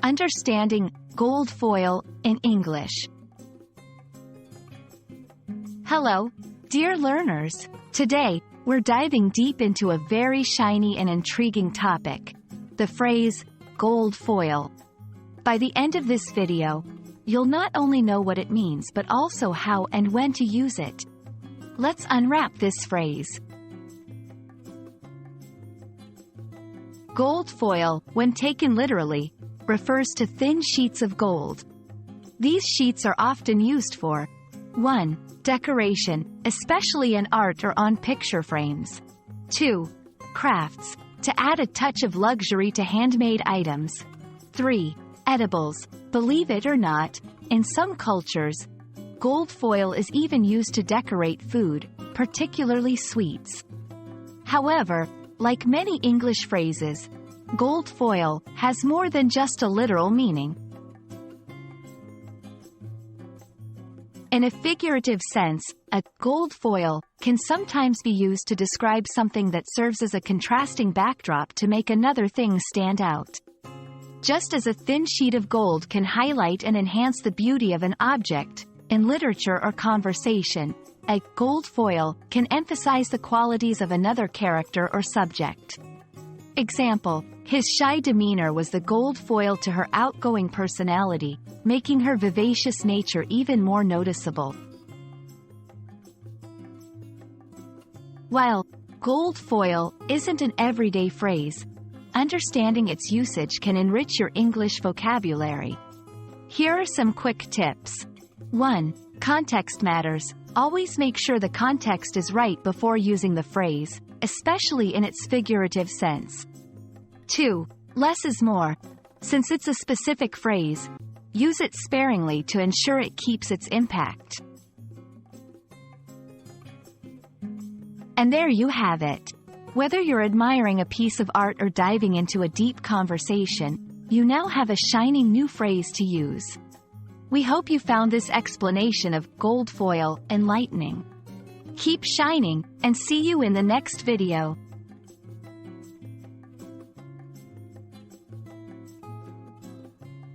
Understanding gold foil in English. Hello, dear learners. Today, we're diving deep into a very shiny and intriguing topic, the phrase, gold foil. By the end of this video, you'll not only know what it means but also how and when to use it. Let's unwrap this phrase. Gold foil, when taken literally, refers to thin sheets of gold. These sheets are often used for 1. Decoration, especially in art or on picture frames. 2. Crafts, to add a touch of luxury to handmade items. 3. Edibles, believe it or not, in some cultures, gold foil is even used to decorate food, particularly sweets. However, like many English phrases, gold foil has more than just a literal meaning. In a figurative sense, a gold foil can sometimes be used to describe something that serves as a contrasting backdrop to make another thing stand out. Just as a thin sheet of gold can highlight and enhance the beauty of an object, in literature or conversation, a gold foil can emphasize the qualities of another character or subject. Example, his shy demeanor was the gold foil to her outgoing personality, making her vivacious nature even more noticeable. While gold foil isn't an everyday phrase, understanding its usage can enrich your English vocabulary. Here are some quick tips. 1. Context matters. Always make sure the context is right before using the phrase, especially in its figurative sense. 2. Less is more. Since it's a specific phrase, use it sparingly to ensure it keeps its impact. And there you have it. Whether you're admiring a piece of art or diving into a deep conversation, you now have a shining new phrase to use. We hope you found this explanation of gold foil enlightening. Keep shining, and see you in the next video.